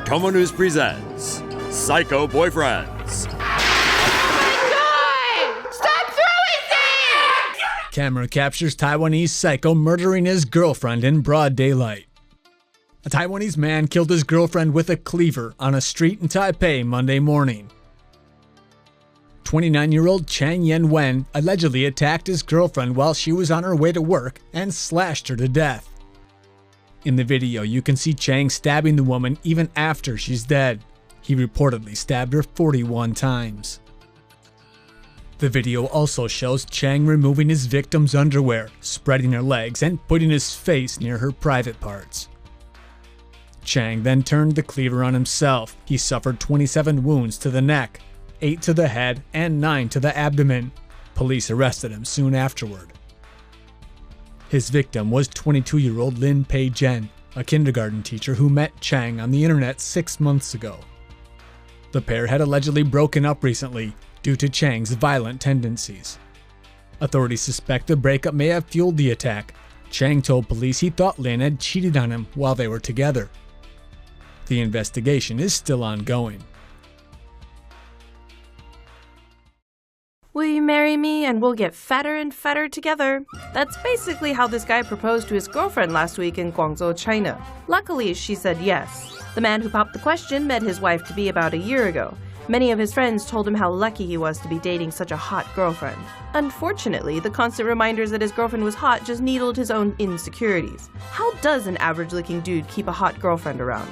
TomoNews presents Psycho Boyfriends. Oh my God! Stop throwing things! Camera captures Taiwanese psycho murdering his girlfriend in broad daylight. A Taiwanese man killed his girlfriend with a cleaver on a street in Taipei Monday morning. 29-year-old Chang Yen-wen allegedly attacked his girlfriend while she was on her way to work and slashed her to death. In the video, you can see Chang stabbing the woman even after she's dead. He reportedly stabbed her 41 times. The video also shows Chang removing his victim's underwear, spreading her legs, and putting his face near her private parts. Chang then turned the cleaver on himself. He suffered 27 wounds to the neck, 8 to the head, and 9 to the abdomen. Police arrested him soon afterward. His victim was 22-year-old Lin Pei-jen, a kindergarten teacher who met Chang on the internet 6 months ago. The pair had allegedly broken up recently due to Chang's violent tendencies. Authorities suspect the breakup may have fueled the attack. Chang told police he thought Lin had cheated on him while they were together. The investigation is still ongoing. Will you marry me and we'll get fatter and fatter together? That's basically how this guy proposed to his girlfriend last week in Guangzhou, China. Luckily, she said yes. The man who popped the question met his wife-to-be about a year ago. Many of his friends told him how lucky he was to be dating such a hot girlfriend. Unfortunately, the constant reminders that his girlfriend was hot just needled his own insecurities. How does an average-looking dude keep a hot girlfriend around?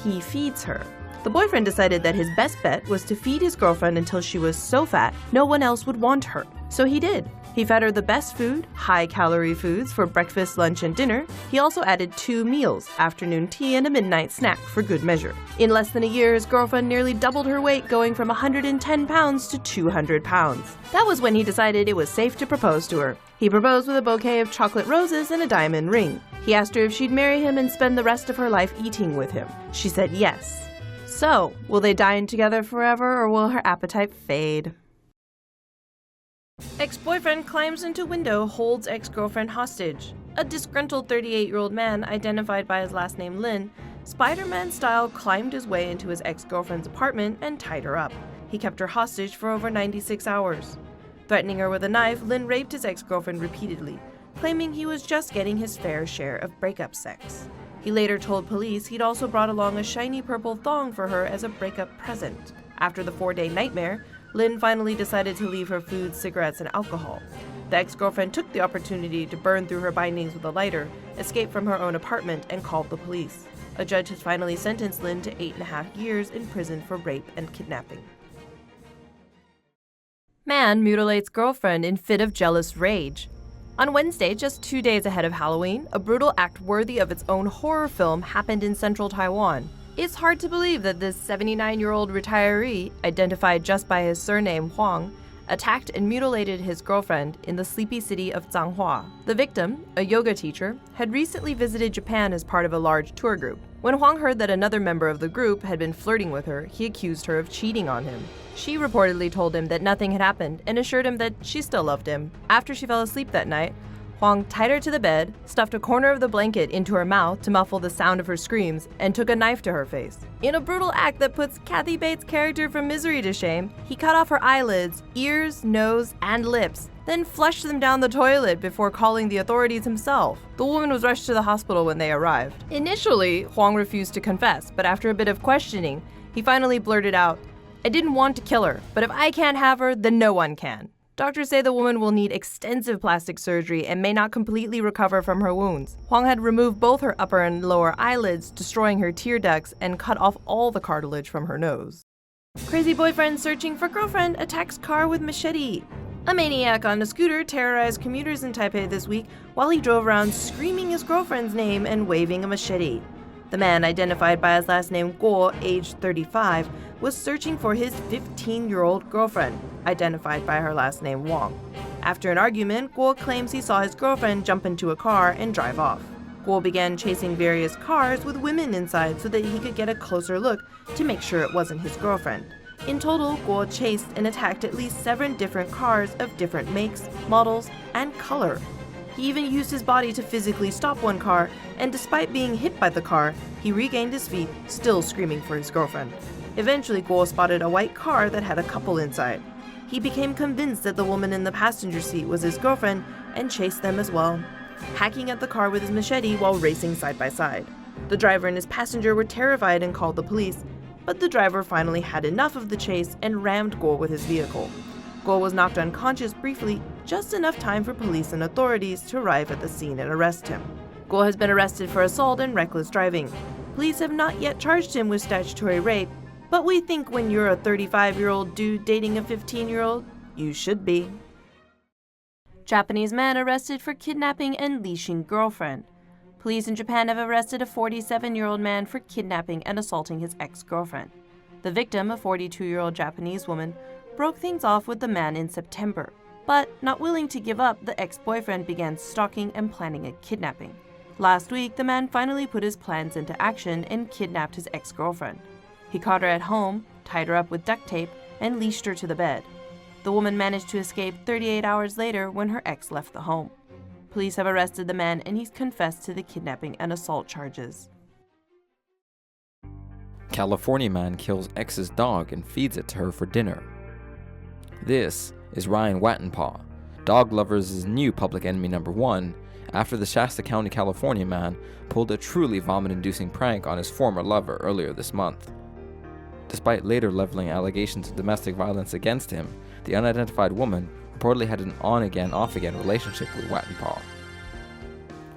He feeds her. The boyfriend decided that his best bet was to feed his girlfriend until she was so fat no one else would want her. So he did. He fed her the best food, high-calorie foods for breakfast, lunch, and dinner. He also added 2 meals, afternoon tea and a midnight snack for good measure. In less than a year, his girlfriend nearly doubled her weight, going from 110 pounds to 200 pounds. That was when he decided it was safe to propose to her. He proposed with a bouquet of chocolate roses and a diamond ring. He asked her if she'd marry him and spend the rest of her life eating with him. She said yes. So, will they dine together forever, or will her appetite fade? Ex-boyfriend climbs into window, holds ex-girlfriend hostage. A disgruntled 38-year-old man, identified by his last name Lin, Spider-Man style climbed his way into his ex-girlfriend's apartment and tied her up. He kept her hostage for over 96 hours. Threatening her with a knife, Lin raped his ex-girlfriend repeatedly, claiming he was just getting his fair share of breakup sex. He later told police he'd also brought along a shiny purple thong for her as a breakup present. After the 4-day nightmare, Lin finally decided to leave her food, cigarettes, and alcohol. The ex-girlfriend took the opportunity to burn through her bindings with a lighter, escaped from her own apartment, and called the police. A judge has finally sentenced Lin to 8.5 years in prison for rape and kidnapping. Man mutilates girlfriend in fit of jealous rage. On Wednesday, just 2 days ahead of Halloween, a brutal act worthy of its own horror film happened in central Taiwan. It's hard to believe that this 79-year-old retiree, identified just by his surname Huang, attacked and mutilated his girlfriend in the sleepy city of Zhanghua. The victim, a yoga teacher, had recently visited Japan as part of a large tour group. When Huang heard that another member of the group had been flirting with her, he accused her of cheating on him. She reportedly told him that nothing had happened and assured him that she still loved him. After she fell asleep that night, Huang tied her to the bed, stuffed a corner of the blanket into her mouth to muffle the sound of her screams, and took a knife to her face. In a brutal act that puts Kathy Bates' character from Misery to shame, he cut off her eyelids, ears, nose, and lips, then flushed them down the toilet before calling the authorities himself. The woman was rushed to the hospital when they arrived. Initially, Huang refused to confess, but after a bit of questioning, he finally blurted out, "I didn't want to kill her, but if I can't have her, then no one can." Doctors say the woman will need extensive plastic surgery and may not completely recover from her wounds. Huang had removed both her upper and lower eyelids, destroying her tear ducts, and cut off all the cartilage from her nose. Crazy boyfriend searching for girlfriend attacks car with machete. A maniac on a scooter terrorized commuters in Taipei this week while he drove around screaming his girlfriend's name and waving a machete. The man, identified by his last name Guo, aged 35, was searching for his 15-year-old girlfriend, identified by her last name Wang. After an argument, Guo claims he saw his girlfriend jump into a car and drive off. Guo began chasing various cars with women inside so that he could get a closer look to make sure it wasn't his girlfriend. In total, Guo chased and attacked at least 7 different cars of different makes, models, and color. He even used his body to physically stop one car, and despite being hit by the car, he regained his feet, still screaming for his girlfriend. Eventually, Guo spotted a white car that had a couple inside. He became convinced that the woman in the passenger seat was his girlfriend and chased them as well, hacking at the car with his machete while racing side by side. The driver and his passenger were terrified and called the police, but the driver finally had enough of the chase and rammed Guo with his vehicle. Guo was knocked unconscious briefly, just enough time for police and authorities to arrive at the scene and arrest him. Guo has been arrested for assault and reckless driving. Police have not yet charged him with statutory rape, but we think when you're a 35-year-old dude dating a 15-year-old, you should be. Japanese man arrested for kidnapping and leashing girlfriend. Police in Japan have arrested a 47-year-old man for kidnapping and assaulting his ex-girlfriend. The victim, a 42-year-old Japanese woman, broke things off with the man in September, but not willing to give up, the ex-boyfriend began stalking and planning a kidnapping. Last week, the man finally put his plans into action and kidnapped his ex-girlfriend. He caught her at home, tied her up with duct tape, and leashed her to the bed. The woman managed to escape 38 hours later when her ex left the home. Police have arrested the man and he's confessed to the kidnapping and assault charges. California man kills ex's dog and feeds it to her for dinner. This is Ryan Wattenpaw, dog lovers' new public enemy number one, after the Shasta County, California man pulled a truly vomit-inducing prank on his former lover earlier this month. Despite later leveling allegations of domestic violence against him, the unidentified woman reportedly had an on-again, off-again relationship with Wattenpaw.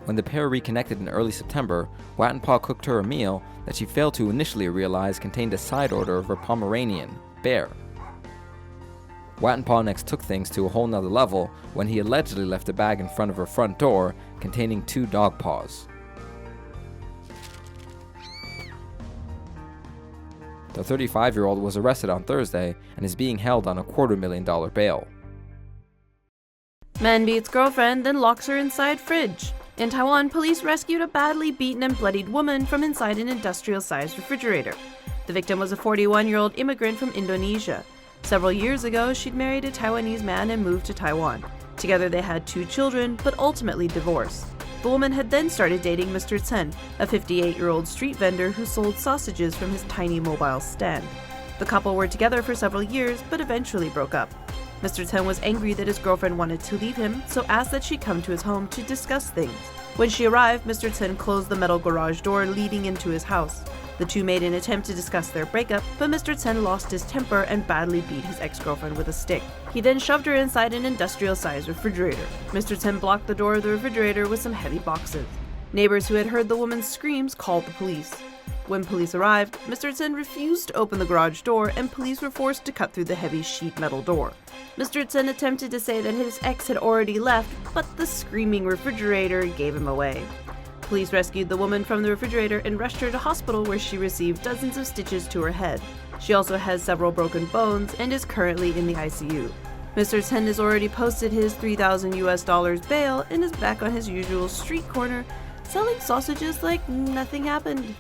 When the pair reconnected in early September, Wattenpaw cooked her a meal that she failed to initially realize contained a side order of her Pomeranian, Bear. Wattenpaw next took things to a whole nother level when he allegedly left a bag in front of her front door containing 2 dog paws. The 35-year-old was arrested on Thursday and is being held on a $250,000 bail. Man beats girlfriend, then locks her inside fridge. In Taiwan, police rescued a badly beaten and bloodied woman from inside an industrial-sized refrigerator. The victim was a 41-year-old immigrant from Indonesia. Several years ago, she'd married a Taiwanese man and moved to Taiwan. Together they had 2 children, but ultimately divorced. The woman had then started dating Mr. Chen, a 58-year-old street vendor who sold sausages from his tiny mobile stand. The couple were together for several years, but eventually broke up. Mr. Chen was angry that his girlfriend wanted to leave him, so asked that she come to his home to discuss things. When she arrived, Mr. Chen closed the metal garage door leading into his house. The two made an attempt to discuss their breakup, but Mr. Chen lost his temper and badly beat his ex-girlfriend with a stick. He then shoved her inside an industrial-sized refrigerator. Mr. Chen blocked the door of the refrigerator with some heavy boxes. Neighbors who had heard the woman's screams called the police. When police arrived, Mr. Chen refused to open the garage door and police were forced to cut through the heavy sheet metal door. Mr. Chen attempted to say that his ex had already left, but the screaming refrigerator gave him away. Police rescued the woman from the refrigerator and rushed her to hospital where she received dozens of stitches to her head. She also has several broken bones and is currently in the ICU. Mr. Chen has already posted his $3,000 bail and is back on his usual street corner, selling sausages like nothing happened.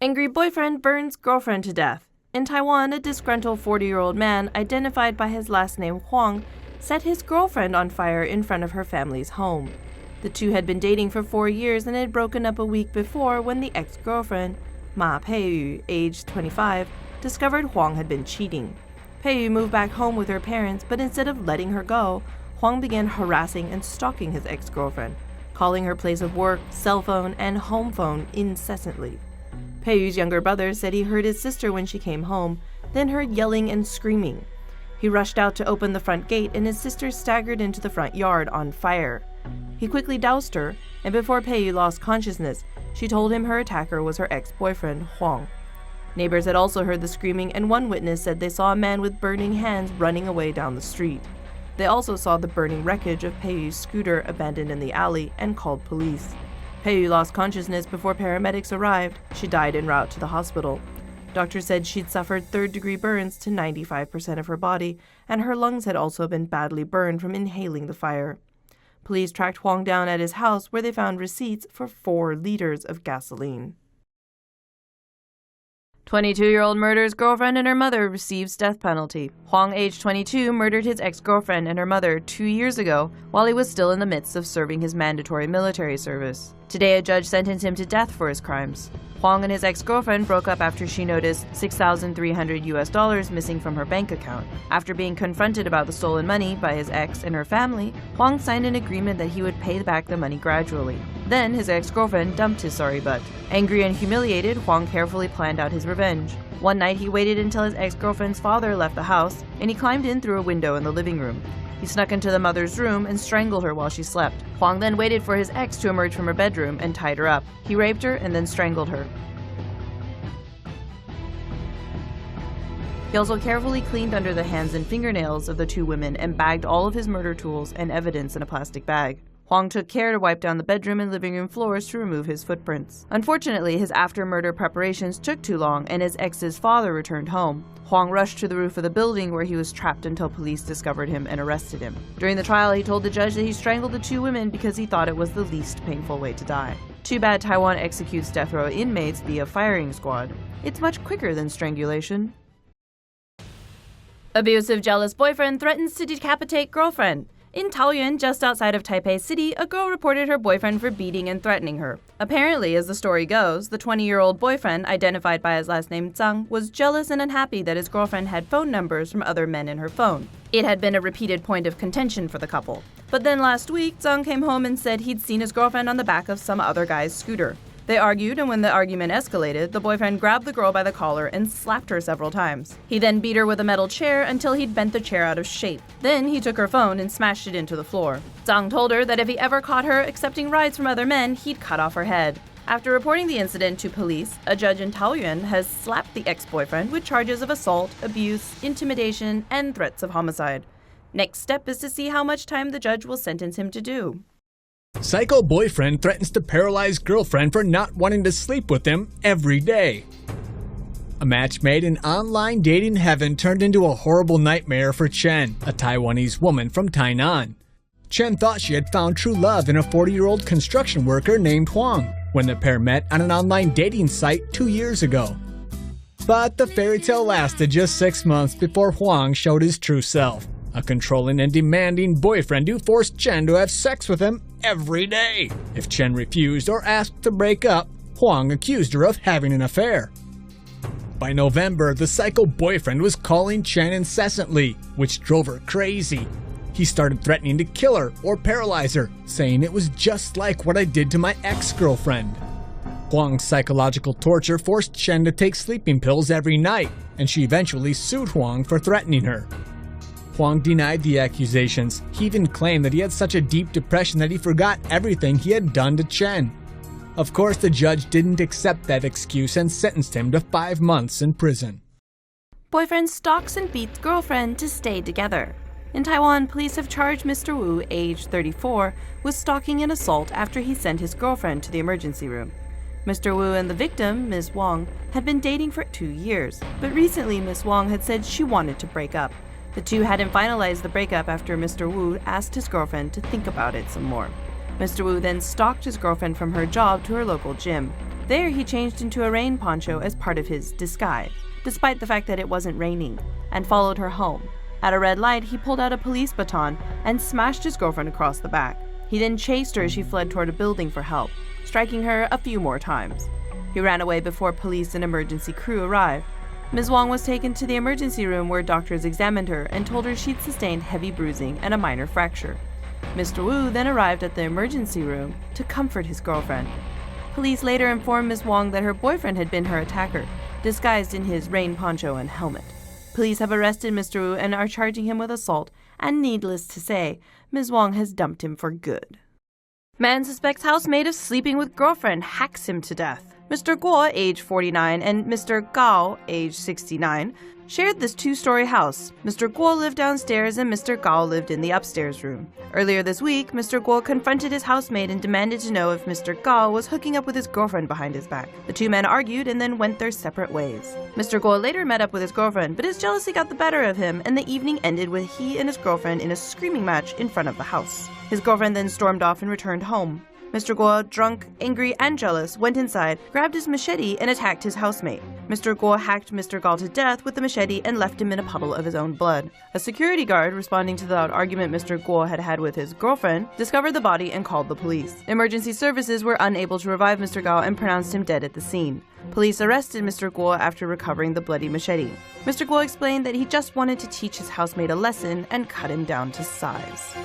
Angry boyfriend burns girlfriend to death. In Taiwan, a disgruntled 40-year-old man, identified by his last name Huang, set his girlfriend on fire in front of her family's home. The two had been dating for 4 years and had broken up a week before when the ex-girlfriend, Ma Peiyu, aged 25, discovered Huang had been cheating. Peiyu moved back home with her parents, but instead of letting her go, Huang began harassing and stalking his ex-girlfriend, calling her place of work, cell phone, and home phone incessantly. Peiyu's younger brother said he heard his sister when she came home, then heard yelling and screaming. He rushed out to open the front gate and his sister staggered into the front yard on fire. He quickly doused her, and before Peiyu lost consciousness, she told him her attacker was her ex-boyfriend, Huang. Neighbors had also heard the screaming, and one witness said they saw a man with burning hands running away down the street. They also saw the burning wreckage of Peiyu's scooter abandoned in the alley and called police. Peiyu lost consciousness before paramedics arrived. She died en route to the hospital. Doctors said she'd suffered third-degree burns to 95% of her body, and her lungs had also been badly burned from inhaling the fire. Police tracked Huang down at his house where they found receipts for 4 liters of gasoline. 22-year-old murders girlfriend and her mother receives death penalty. Huang, age 22, murdered his ex-girlfriend and her mother 2 years ago while he was still in the midst of serving his mandatory military service. Today, a judge sentenced him to death for his crimes. Huang and his ex-girlfriend broke up after she noticed $6,300 missing from her bank account. After being confronted about the stolen money by his ex and her family, Huang signed an agreement that he would pay back the money gradually. Then, his ex-girlfriend dumped his sorry butt. Angry and humiliated, Huang carefully planned out his revenge. One night, he waited until his ex-girlfriend's father left the house, and he climbed in through a window in the living room. He snuck into the mother's room and strangled her while she slept. Huang then waited for his ex to emerge from her bedroom and tied her up. He raped her and then strangled her. He also carefully cleaned under the hands and fingernails of the two women and bagged all of his murder tools and evidence in a plastic bag. Huang took care to wipe down the bedroom and living room floors to remove his footprints. Unfortunately, his after-murder preparations took too long and his ex's father returned home. Huang rushed to the roof of the building where he was trapped until police discovered him and arrested him. During the trial, he told the judge that he strangled the two women because he thought it was the least painful way to die. Too bad Taiwan executes death row inmates via firing squad. It's much quicker than strangulation. Abusive, jealous boyfriend threatens to decapitate girlfriend. In Taoyuan, just outside of Taipei City, a girl reported her boyfriend for beating and threatening her. Apparently, as the story goes, the 20-year-old boyfriend, identified by his last name Zhang, was jealous and unhappy that his girlfriend had phone numbers from other men in her phone. It had been a repeated point of contention for the couple. But then last week, Zhang came home and said he'd seen his girlfriend on the back of some other guy's scooter. They argued, and when the argument escalated, the boyfriend grabbed the girl by the collar and slapped her several times. He then beat her with a metal chair until he'd bent the chair out of shape. Then he took her phone and smashed it into the floor. Zhang told her that if he ever caught her accepting rides from other men, he'd cut off her head. After reporting the incident to police, a judge in Taoyuan has slapped the ex-boyfriend with charges of assault, abuse, intimidation, and threats of homicide. Next step is to see how much time the judge will sentence him to do. Psycho boyfriend threatens to paralyze girlfriend for not wanting to sleep with him every day. A match made in online dating heaven turned into a horrible nightmare for Chen, a Taiwanese woman from Tainan. Chen thought she had found true love in a 40-year-old construction worker named Huang when the pair met on an online dating site 2 years ago. But the fairy tale lasted just 6 months before Huang showed his true self, a controlling and demanding boyfriend who forced Chen to have sex with him every day. If Chen refused or asked to break up, Huang accused her of having an affair. By November, the psycho boyfriend was calling Chen incessantly, which drove her crazy. He started threatening to kill her or paralyze her, saying it was just like what I did to my ex-girlfriend. Huang's psychological torture forced Chen to take sleeping pills every night, and she eventually sued Huang for threatening her. Huang denied the accusations. He even claimed that he had such a deep depression that he forgot everything he had done to Chen. Of course, the judge didn't accept that excuse and sentenced him to 5 months in prison. Boyfriend stalks and beats girlfriend to stay together. In Taiwan, police have charged Mr. Wu, age 34, with stalking and assault after he sent his girlfriend to the emergency room. Mr. Wu and the victim, Ms. Wang, had been dating for 2 years, but recently Ms. Wang had said she wanted to break up. The two hadn't finalized the breakup after Mr. Wu asked his girlfriend to think about it some more. Mr. Wu then stalked his girlfriend from her job to her local gym. There, he changed into a rain poncho as part of his disguise, despite the fact that it wasn't raining, and followed her home. At a red light, he pulled out a police baton and smashed his girlfriend across the back. He then chased her as she fled toward a building for help, striking her a few more times. He ran away before police and emergency crew arrived. Ms. Wang was taken to the emergency room where doctors examined her and told her she'd sustained heavy bruising and a minor fracture. Mr. Wu then arrived at the emergency room to comfort his girlfriend. Police later informed Ms. Wang that her boyfriend had been her attacker, disguised in his rain poncho and helmet. Police have arrested Mr. Wu and are charging him with assault, and needless to say, Ms. Wang has dumped him for good. Man suspects housemate of sleeping with girlfriend hacks him to death. Mr. Guo, age 49, and Mr. Gao, age 69, shared this 2-story house. Mr. Guo lived downstairs and Mr. Gao lived in the upstairs room. Earlier this week, Mr. Guo confronted his housemate and demanded to know if Mr. Gao was hooking up with his girlfriend behind his back. The two men argued and then went their separate ways. Mr. Guo later met up with his girlfriend, but his jealousy got the better of him, and the evening ended with he and his girlfriend in a screaming match in front of the house. His girlfriend then stormed off and returned home. Mr. Guo, drunk, angry, and jealous, went inside, grabbed his machete, and attacked his housemate. Mr. Guo hacked Mr. Gao to death with the machete and left him in a puddle of his own blood. A security guard, responding to the loud argument Mr. Guo had had with his girlfriend, discovered the body and called the police. Emergency services were unable to revive Mr. Gao and pronounced him dead at the scene. Police arrested Mr. Guo after recovering the bloody machete. Mr. Guo explained that he just wanted to teach his housemate a lesson and cut him down to size.